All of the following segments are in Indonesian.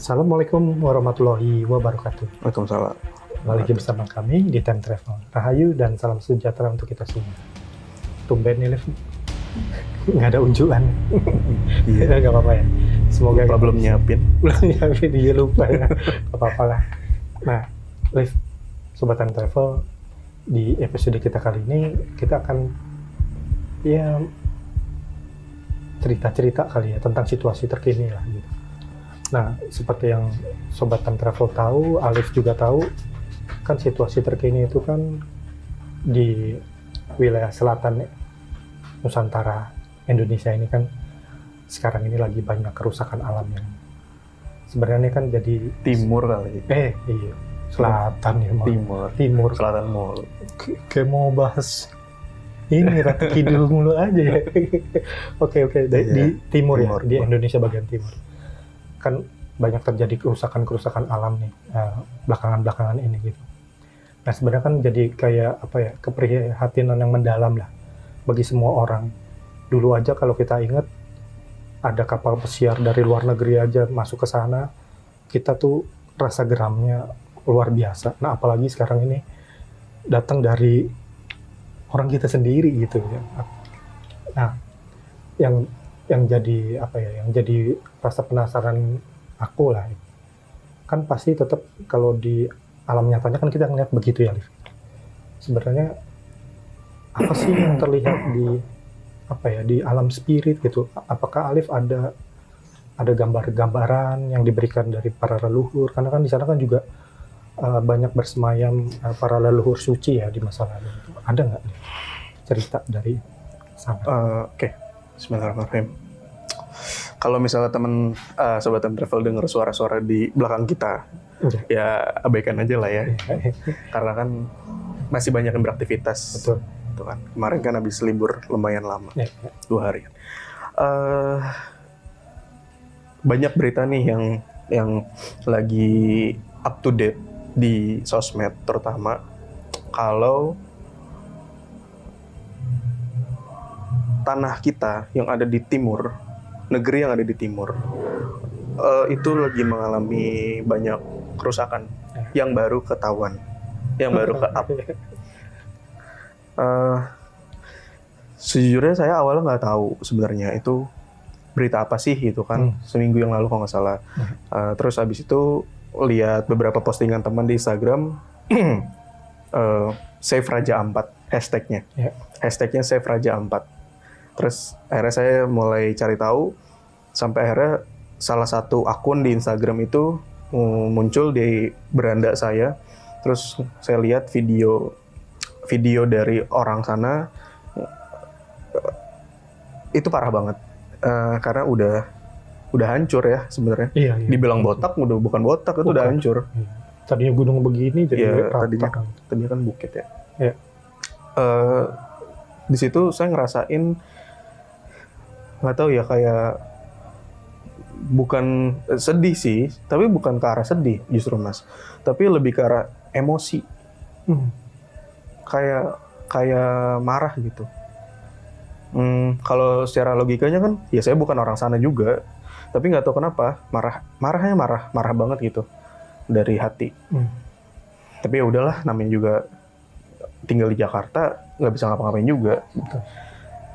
Assalamualaikum warahmatullahi wabarakatuh. Waalaikumsalam. Balik bersama kami di Time Travel. Rahayu dan salam sejahtera untuk kita semua. Tumben nih, Liv. Nggak ada unjukan. Iya. Nggak apa-apa ya. Semoga Lupa belum nyiapin. Belum nyiapin, dia lupa ya. Nggak apa-apa lah. Nah, Liv, Sobat Time Travel, di episode kita kali ini, kita akan ya cerita-cerita kali ya tentang situasi terkini lah gitu. Nah, seperti yang Sobat Time Travel tahu, Alif juga tahu, kan situasi terkini itu kan di wilayah selatan Nusantara Indonesia ini kan sekarang ini lagi banyak kerusakan alam yang sebenarnya kan jadi Timur kali. Iya, selatan ya Timur. Selatan mulu. Kayak mau bahas ini Ratu Kidul mulu aja ya. Oke, di timur ya, di Indonesia bagian timur. Kan banyak terjadi kerusakan alam nih belakangan ini gitu. Nah, sebenarnya kan jadi kayak apa ya, keprihatinan yang mendalam lah bagi semua orang. Dulu aja kalau kita ingat ada kapal pesiar dari luar negeri aja masuk ke sana, kita tuh rasa geramnya luar biasa. Nah, apalagi sekarang ini datang dari orang kita sendiri gitu ya. Nah, yang jadi apa ya, yang jadi rasa penasaran aku lah, kan pasti tetap kalau di alam nyatanya kan kita ngeliat begitu ya, Liv. Sebenarnya apa sih yang terlihat di apa ya, di alam spirit gitu? Apakah Alif ada gambar-gambaran yang diberikan dari para leluhur? Karena kan di sana kan juga banyak bersemayam para leluhur suci ya di masa lalu. Ada nggak cerita dari sana? Oke. Bismillahirrahmanirrahim. Kalau misalnya teman Sobat Time Travel dengar suara-suara di belakang kita, ya abaikan aja lah ya. Karena kan masih banyak yang beraktivitas. Betul. Itu kan. Kemarin kan habis libur lumayan lama, 2 hari. Banyak berita nih yang lagi up to date di sosmed, terutama kalau tanah kita yang ada di timur, negeri yang ada di timur, itu lagi mengalami banyak kerusakan yang baru ketahuan, yang baru ke-up. Sejujurnya saya awalnya nggak tahu sebenarnya itu berita apa sih gitu kan, seminggu yang lalu kalau nggak salah. Terus habis itu lihat beberapa postingan teman di Instagram, Save Raja Ampat hashtagnya, hashtagnya Save Raja Ampat. Terus akhirnya saya mulai cari tahu, sampai akhirnya salah satu akun di Instagram itu muncul di beranda saya. Terus saya lihat video dari orang sana, itu parah banget, karena udah hancur ya sebenarnya. Iya. Dibilang botak, udah bukan botak, itu udah hancur. Tadinya gunung begini jadi tadinya kan bukit ya. Iya. Di situ saya ngerasain, nggak tahu ya, kayak bukan sedih sih, tapi bukan ke arah sedih justru Mas, tapi lebih ke arah emosi. Kayak marah gitu. Kalau secara logikanya kan, ya saya bukan orang sana juga, tapi nggak tahu kenapa marah banget gitu dari hati. Tapi ya udahlah, namanya juga tinggal di Jakarta, nggak bisa ngapa-ngapain juga. Betul.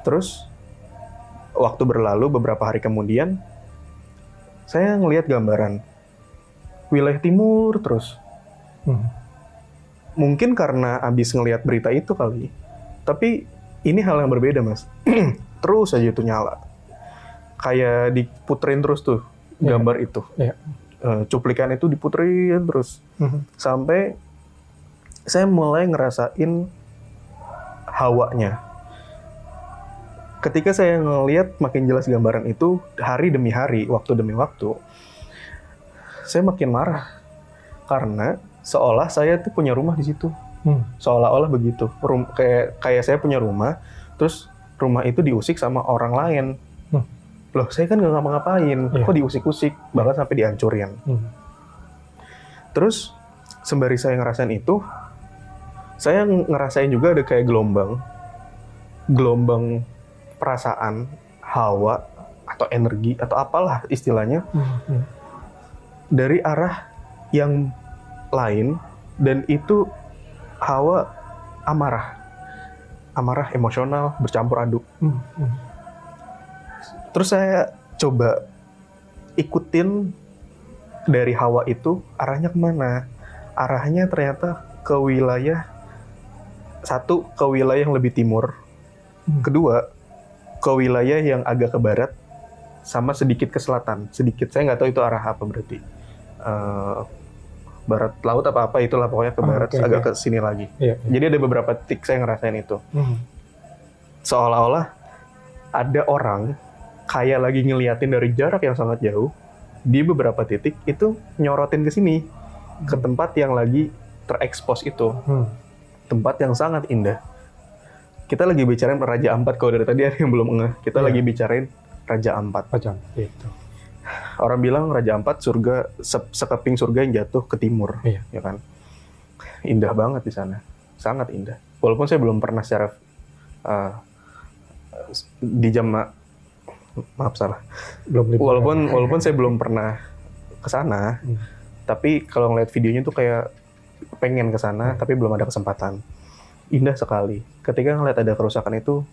Terus waktu berlalu, beberapa hari kemudian saya ngelihat gambaran wilayah timur terus. Mungkin karena abis ngelihat berita itu kali, tapi ini hal yang berbeda Mas. Terus aja itu nyala, kayak diputerin terus tuh gambar itu. Cuplikan itu diputerin terus, sampai saya mulai ngerasain hawanya. Ketika saya ngelihat makin jelas gambaran itu, hari demi hari, waktu demi waktu, saya makin marah karena seolah saya tuh punya rumah di situ. Seolah-olah begitu. Kayak saya punya rumah, terus rumah itu diusik sama orang lain. Loh, saya kan nggak ngapa-ngapain, kok diusik-usik, bahkan sampai dihancurin. Terus sembari saya ngerasain itu, saya ngerasain juga ada kayak gelombang perasaan, hawa, atau energi, atau apalah istilahnya, dari arah yang lain, dan itu hawa amarah emosional bercampur aduk. Terus saya coba ikutin dari hawa itu arahnya kemana. Arahnya ternyata ke wilayah, satu ke wilayah yang lebih timur, kedua ke wilayah yang agak ke barat, sama sedikit ke selatan. Sedikit, saya nggak tahu itu arah apa berarti. Barat laut apa itulah, pokoknya ke barat, agak ke sini lagi. Jadi ada beberapa titik saya ngerasain itu. Seolah-olah ada orang kayak lagi ngeliatin dari jarak yang sangat jauh, di beberapa titik itu nyorotin ke sini, ke tempat yang lagi terekspos itu. Tempat yang sangat indah. Kita lagi bicarain Raja Ampat, kalau dari tadi ada yang belum ngeh. Kita lagi bicarain Raja Ampat. Itu. Orang bilang Raja Ampat surga, sekeping surga yang jatuh ke timur, ya kan? Indah banget di sana, sangat indah. Walaupun saya belum pernah secara di jam, maaf salah. Walaupun saya belum pernah ke sana, tapi kalau ngeliat videonya tuh kayak pengen ke sana, tapi belum ada kesempatan. Indah sekali. Ketika ngeliat ada kerusakan itu,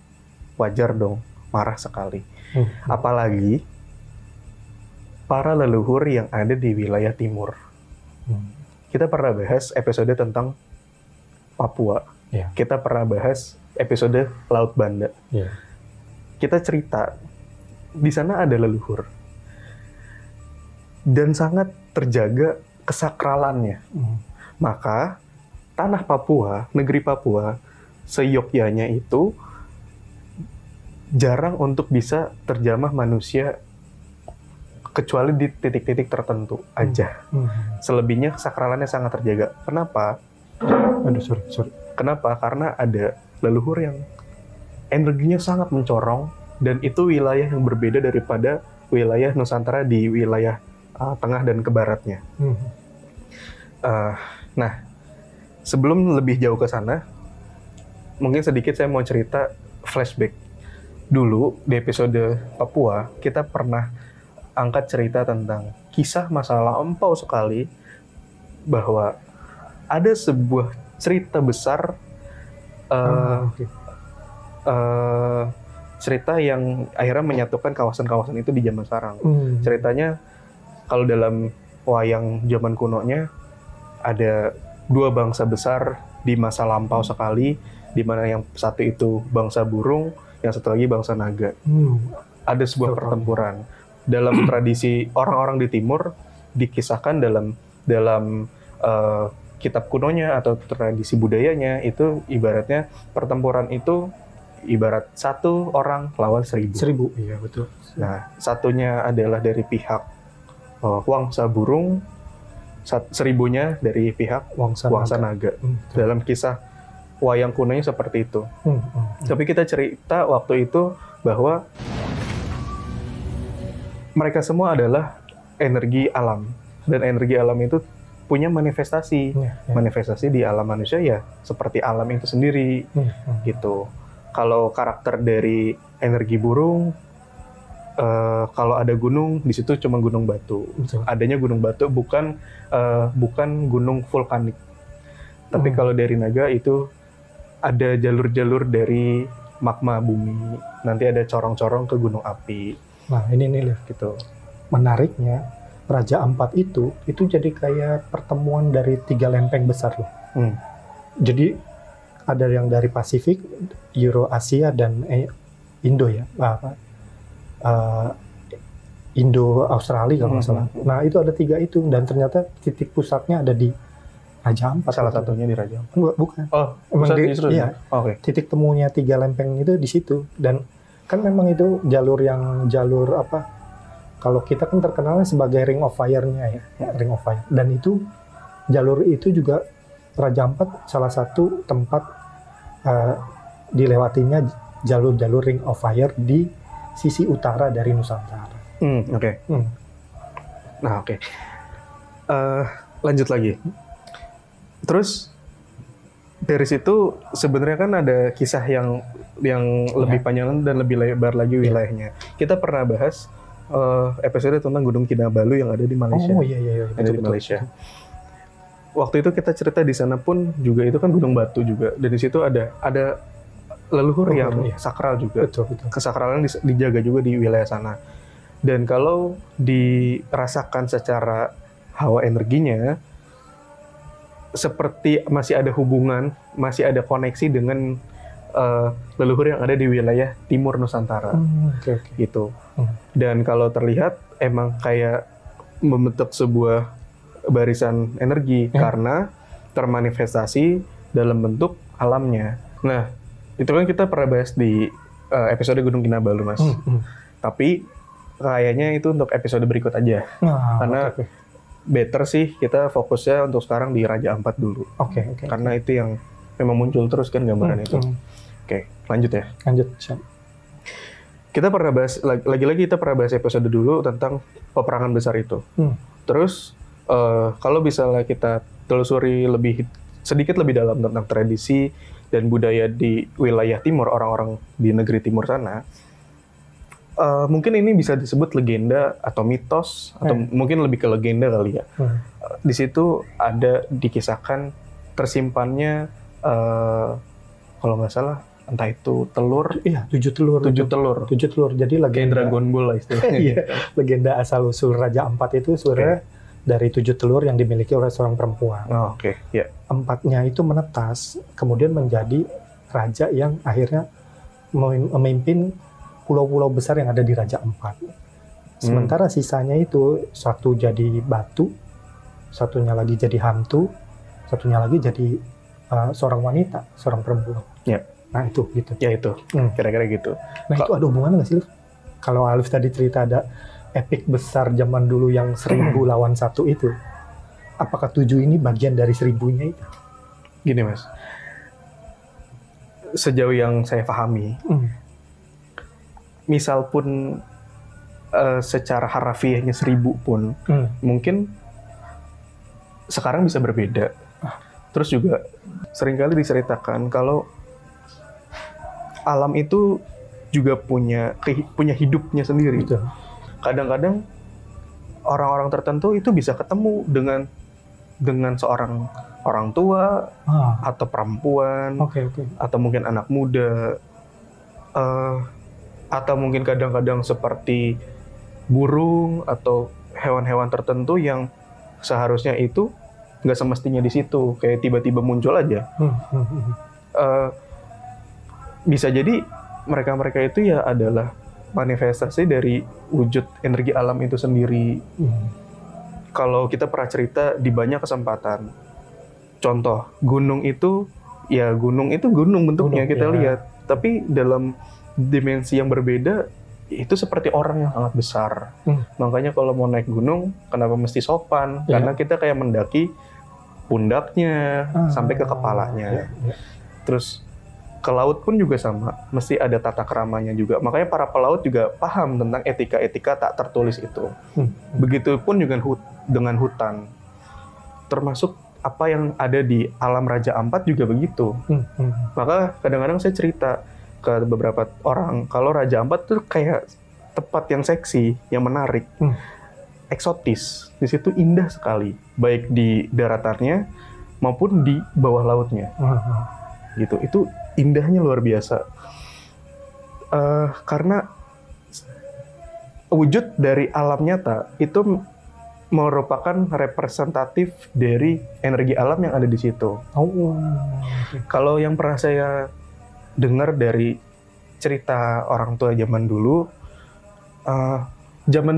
wajar dong, marah sekali. Apalagi para leluhur yang ada di wilayah timur. Kita pernah bahas episode tentang Papua. Kita pernah bahas episode Laut Banda. Kita cerita, di sana ada leluhur. Dan sangat terjaga kesakralannya. Maka, tanah Papua, negeri Papua, seyogyanya itu jarang untuk bisa terjamah manusia, kecuali di titik-titik tertentu aja. Selebihnya kesakralannya sangat terjaga. Kenapa? Kenapa? Karena ada leluhur yang energinya sangat mencorong, dan itu wilayah yang berbeda daripada wilayah Nusantara di wilayah tengah dan ke baratnya. Nah, sebelum lebih jauh ke sana, mungkin sedikit saya mau cerita flashback. Dulu di episode Papua, kita pernah angkat cerita tentang kisah masa lampau sekali, bahwa ada sebuah cerita besar, cerita yang akhirnya menyatukan kawasan-kawasan itu di zaman sekarang. Ceritanya, kalau dalam wayang zaman kunonya, ada dua bangsa besar di masa lampau sekali, di mana yang satu itu bangsa burung, yang satu lagi bangsa naga. Ada sebuah pertempuran. Dalam tradisi orang-orang di timur, dikisahkan dalam kitab kunonya atau tradisi budayanya, itu ibaratnya pertempuran itu ibarat satu orang lawan 1000. Iya, betul. Nah, satunya adalah dari pihak Wangsa burung, 1000-nya dari pihak Wangsa naga. Dalam kisah wayang kunonya seperti itu. Tapi kita cerita waktu itu bahwa mereka semua adalah energi alam, dan energi alam itu punya manifestasi. Manifestasi di alam manusia ya seperti alam itu sendiri, gitu. Kalau karakter dari energi burung, kalau ada gunung, di situ cuma gunung batu. Adanya gunung batu, bukan gunung vulkanik. Tapi kalau dari naga itu ada jalur-jalur dari magma bumi. Nanti ada corong-corong ke gunung api. Nah, ini nih, Liv, gitu. Menariknya, Raja Ampat itu jadi kayak pertemuan dari 3 lempeng besar loh. Jadi ada yang dari Pasifik, Eurasia, dan Indo ya. Indo Australia kalau nggak salah. Nah, itu ada 3 itu, dan ternyata titik pusatnya ada di Raja Ampat. Salah satunya di Raja Ampat. Bukan. Oh, pusat justru. Iya. Titik temunya 3 lempeng itu di situ. Dan kan memang itu jalur apa? Kalau kita kan terkenalnya sebagai Ring of Fire-nya ya, Ring of Fire. Dan itu jalur itu juga Raja Ampat salah satu tempat dilewatinya jalur-jalur Ring of Fire di sisi utara dari Nusantara. Nah, oke. Lanjut lagi. Terus dari situ sebenarnya kan ada kisah yang lebih panjang dan lebih lebar lagi wilayahnya. Kita pernah bahas episode tentang Gunung Kinabalu yang ada di Malaysia. Oh iya Ada di Malaysia. Waktu itu kita cerita di sana pun juga itu kan gunung batu juga, dan di situ ada leluhur yang sakral juga. Betul. Kesakralan dijaga juga di wilayah sana. Dan kalau dirasakan secara hawa energinya, seperti masih ada hubungan, masih ada koneksi dengan leluhur yang ada di wilayah timur Nusantara, gitu. Dan kalau terlihat emang kayak membentuk sebuah barisan energi karena termanifestasi dalam bentuk alamnya. Nah, itu kan kita pernah bahas di episode Gunung Kinabalu, Mas. Tapi kayaknya itu untuk episode berikut aja, karena better sih kita fokusnya untuk sekarang di Raja Ampat dulu. Karena itu yang memang muncul terus kan gambaran itu. Oke, lanjut ya. Lanjut. Kita pernah bahas, lagi-lagi kita pernah bahas episode dulu tentang peperangan besar itu. Terus, kalau misalnya kita telusuri sedikit lebih dalam tentang tradisi dan budaya di wilayah timur, orang-orang di negeri timur sana, mungkin ini bisa disebut legenda atau mitos, atau mungkin lebih ke legenda kali ya. Di situ ada dikisahkan tersimpannya, kalau nggak salah, entah itu telur. Iya, 7 telur. 7 telur. Jadi legenda Dragon Ball lah istilahnya. Iya, legenda asal-usul Raja Ampat itu sebenarnya dari 7 telur yang dimiliki oleh seorang perempuan. Ya. 4-nya itu menetas, kemudian menjadi raja yang akhirnya memimpin pulau-pulau besar yang ada di Raja Ampat. Sementara sisanya itu, satu jadi batu, satunya lagi jadi hantu, satunya lagi jadi seorang wanita, seorang perempuan. Nah itu gitu. Ya itu, kira-kira gitu. Nah itu ada hubungannya nggak sih, Liv? Kalau Alif tadi cerita ada epic besar zaman dulu yang 1000 lawan 1 itu, apakah 7 ini bagian dari 1000-nya itu? Gini Mas, sejauh yang saya pahami, misal pun secara harafiahnya 1000 pun, mungkin sekarang bisa berbeda. Terus juga seringkali diceritakan kalau alam itu juga punya hidupnya sendiri. Betul. Kadang-kadang orang-orang tertentu itu bisa ketemu dengan seorang orang tua atau perempuan, atau mungkin anak muda, atau mungkin kadang-kadang seperti burung atau hewan-hewan tertentu yang seharusnya itu nggak semestinya di situ, kayak tiba-tiba muncul aja. Bisa jadi mereka-mereka itu ya adalah manifestasi dari wujud energi alam itu sendiri. Kalau kita pernah cerita di banyak kesempatan, contoh gunung itu gunung bentuknya kita lihat, tapi dalam dimensi yang berbeda itu seperti orang yang sangat besar. Makanya kalau mau naik gunung, kenapa mesti sopan? Karena kita kayak mendaki pundaknya sampai ke kepalanya. Terus ke laut pun juga sama, mesti ada tata keramanya juga. Makanya para pelaut juga paham tentang etika-etika tak tertulis itu. Begitupun dengan hutan. Termasuk apa yang ada di alam Raja Ampat juga begitu. Maka kadang-kadang saya cerita ke beberapa orang, kalau Raja Ampat tuh kayak tempat yang seksi, yang menarik, eksotis. Di situ indah sekali, baik di daratannya maupun di bawah lautnya. Gitu, itu indahnya luar biasa. Karena wujud dari alam nyata itu merupakan representatif dari energi alam yang ada di situ. Kalau yang pernah saya dengar dari cerita orang tua zaman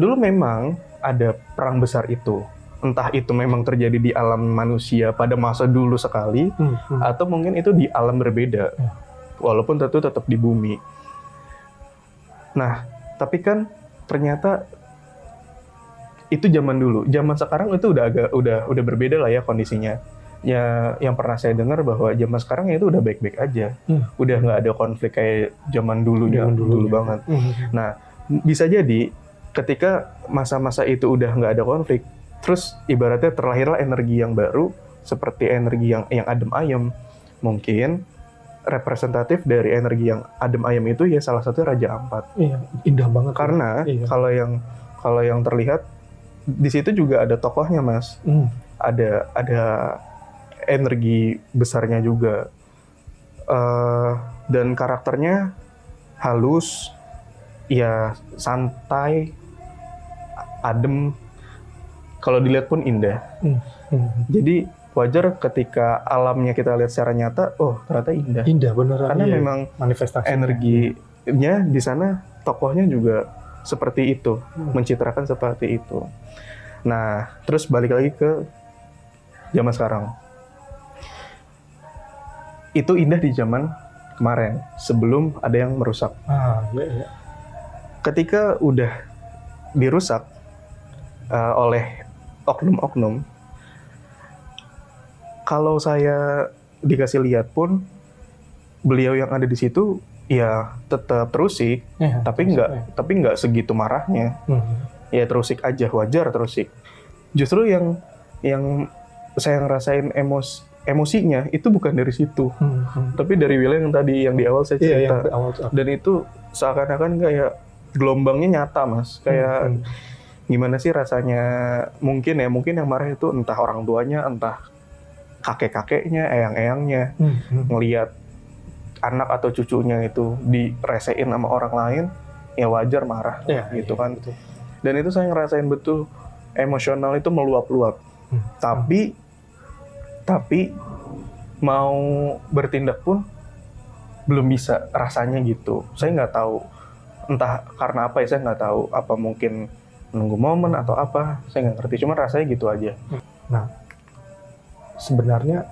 dulu memang ada perang besar itu. Entah itu memang terjadi di alam manusia pada masa dulu sekali, atau mungkin itu di alam berbeda, walaupun tentu tetap di bumi. Nah, tapi kan ternyata itu zaman dulu. Zaman sekarang itu udah berbeda lah ya kondisinya. Ya, yang pernah saya dengar bahwa zaman sekarang itu udah baik-baik aja, udah nggak ada konflik kayak zaman dulu banget. Nah, bisa jadi ketika masa-masa itu udah nggak ada konflik, terus ibaratnya terlahirlah energi yang baru, seperti energi yang adem ayem. Mungkin representatif dari energi yang adem ayem itu ya salah satu Raja Ampat. Iya, indah banget. Karena kalau yang terlihat di situ juga ada tokohnya, Mas. Ada energi besarnya juga. Dan karakternya halus, ya santai, adem. Kalau dilihat pun indah. Jadi wajar ketika alamnya kita lihat secara nyata, oh ternyata indah. Indah beneran. Karena memang manifestasi energinya di sana, tokohnya juga seperti itu, mencitrakan seperti itu. Nah, terus balik lagi ke zaman sekarang. Itu indah di zaman kemarin, sebelum ada yang merusak. Iya. Ketika udah dirusak oleh oknum-oknum, kalau saya dikasih lihat pun, beliau yang ada di situ ya tetap terusik, tapi nggak segitu marahnya. Ya terusik aja, wajar terusik. Justru yang saya ngerasain emosinya itu bukan dari situ, tapi dari wilayah yang tadi yang di awal saya cerita. Dan itu seakan-akan kayak gelombangnya nyata, Mas. Kayak gimana sih rasanya? Mungkin yang marah itu entah orang tuanya, entah kakek-kakeknya, eyang-eyangnya, ngelihat anak atau cucunya itu diresein sama orang lain, ya wajar marah, gitu kan. Betul. Dan itu saya ngerasain betul, emosional itu meluap-luap. Tapi mau bertindak pun belum bisa rasanya gitu. Saya nggak tahu, entah karena apa ya, saya nggak tahu. Apa mungkin nunggu momen atau apa, saya nggak ngerti. Cuma rasanya gitu aja. Nah, sebenarnya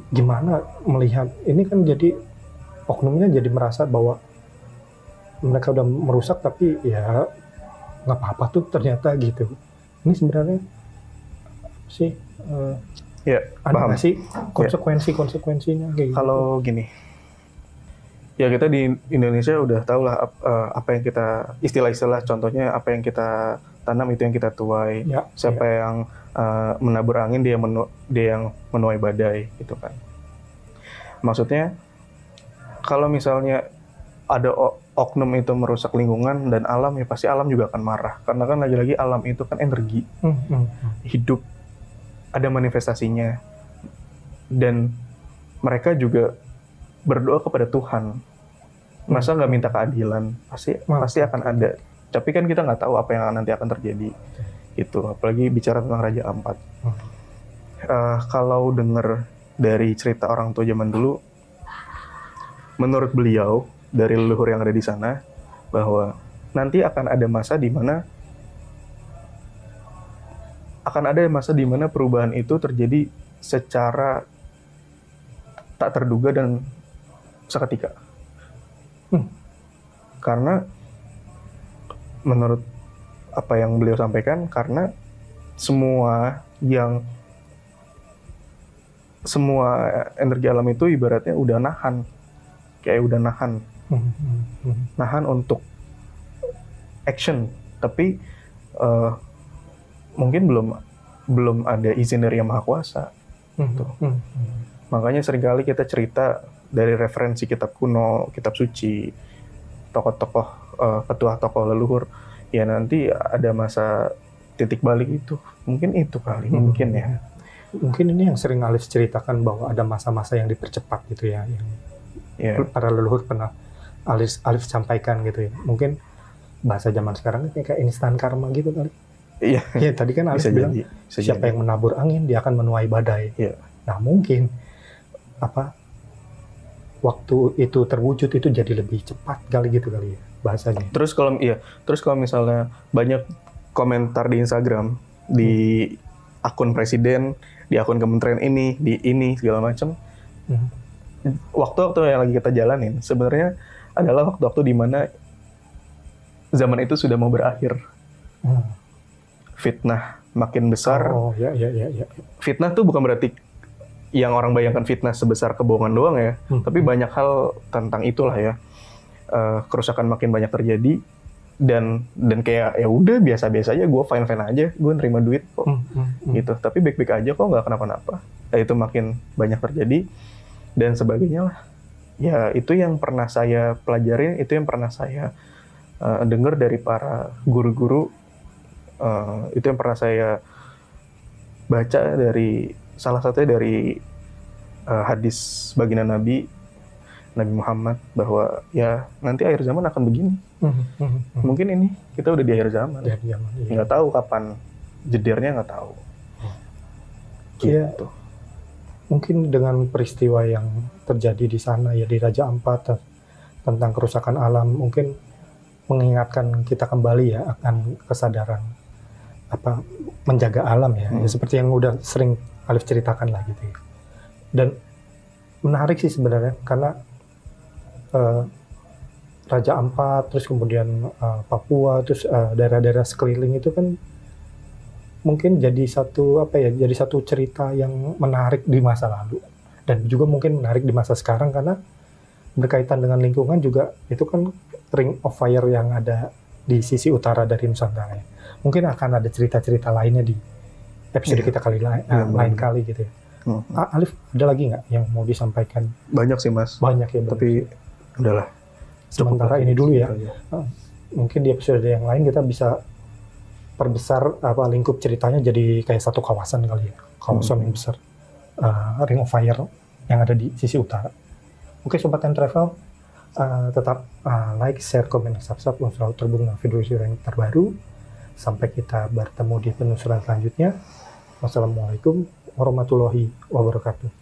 gimana melihat ini kan, jadi oknumnya jadi merasa bahwa mereka udah merusak, tapi ya nggak apa-apa tuh ternyata gitu. Ini sebenarnya sih ada nggak sih konsekuensinya kayak gitu? Kalau gini, ya kita di Indonesia udah tahu lah apa yang kita istilah-istilah, contohnya apa yang kita tanam itu yang kita tuai. Siapa yang menabur angin, dia yang menuai badai, gitu kan. Maksudnya kalau misalnya ada oknum itu merusak lingkungan dan alam, ya pasti alam juga akan marah. Karena kan lagi-lagi alam itu kan energi, hidup, ada manifestasinya. Dan mereka juga berdoa kepada Tuhan. Masa nggak minta keadilan? Pasti akan ada. Tapi kan kita nggak tahu apa yang nanti akan terjadi. Gitu. Apalagi bicara tentang Raja Ampat. Kalau dengar dari cerita orang tua zaman dulu, menurut beliau, dari leluhur yang ada di sana, bahwa nanti akan ada masa di mana perubahan itu terjadi secara tak terduga dan seketika. Karena menurut apa yang beliau sampaikan, karena semua energi alam itu ibaratnya udah nahan untuk action, tapi mungkin belum ada izin dari Yang Maha Kuasa. Makanya seringkali kita cerita dari referensi kitab kuno, kitab suci, tokoh-tokoh, petuah tokoh leluhur, ya nanti ada masa titik balik itu. Mungkin itu kali, mungkin ya. Mungkin ini yang sering Alif ceritakan, bahwa ada masa-masa yang dipercepat gitu ya, yang para leluhur pernah Alif sampaikan gitu ya. Mungkin bahasa zaman sekarang kayak instan karma gitu kali. Iya. Ya, tadi kan Alif bilang siapa yang menabur angin dia akan menuai badai. Nah, mungkin waktu itu terwujud itu jadi lebih cepat kali gitu kali ya bahasanya. Terus kalau misalnya banyak komentar di Instagram, di akun presiden, di akun kementerian ini segala macam. Waktu-waktu yang lagi kita jalanin sebenarnya adalah waktu-waktu di mana zaman itu sudah mau berakhir. Fitnah makin besar. Fitnah tuh bukan berarti yang orang bayangkan fitnah sebesar kebohongan doang ya, tapi banyak hal tentang itulah ya. Kerusakan makin banyak terjadi, dan kayak ya udah biasa-biasa aja, gue fine aja, gue nerima duit kok, gitu. Tapi baik-baik aja kok, nggak kenapa-napa. Itu makin banyak terjadi, dan sebagainya lah. Ya itu yang pernah saya pelajarin, itu yang pernah saya dengar dari para guru-guru, itu yang pernah saya baca dari salah satunya dari hadis baginda Nabi Muhammad, bahwa ya nanti akhir zaman akan begini. Mungkin ini kita udah di akhir zaman. Iya. Nggak tahu kapan jedirnya, nggak tahu. Iya. Gitu. Mungkin dengan peristiwa yang terjadi di sana ya, di Raja Ampat, tentang kerusakan alam, mungkin mengingatkan kita kembali ya akan kesadaran apa menjaga alam ya. Ya seperti yang udah sering Alif ceritakan lah gitu ya. Dan menarik sih sebenarnya karena Raja Ampat, terus kemudian Papua, terus daerah-daerah sekeliling itu kan mungkin jadi satu cerita yang menarik di masa lalu, dan juga mungkin menarik di masa sekarang karena berkaitan dengan lingkungan juga. Itu kan Ring of Fire yang ada di sisi utara dari Nusantara ya. Mungkin akan ada cerita-cerita lainnya di episode kita lain kali gitu ya. Alif, ada lagi nggak yang mau disampaikan? Banyak sih Mas. Banyak ya. Tapi udahlah. Sementara ini dulu ya. Mungkin di episode yang lain kita bisa perbesar lingkup ceritanya jadi kayak satu kawasan kali ya, kawasan yang besar, Ring of Fire yang ada di sisi utara. Oke Sobat Time Travel, tetap like, share, komen, subscribe untuk selalu terhubung dengan video yang terbaru. Sampai kita bertemu di penelusuran selanjutnya. Wassalamualaikum warahmatullahi wabarakatuh.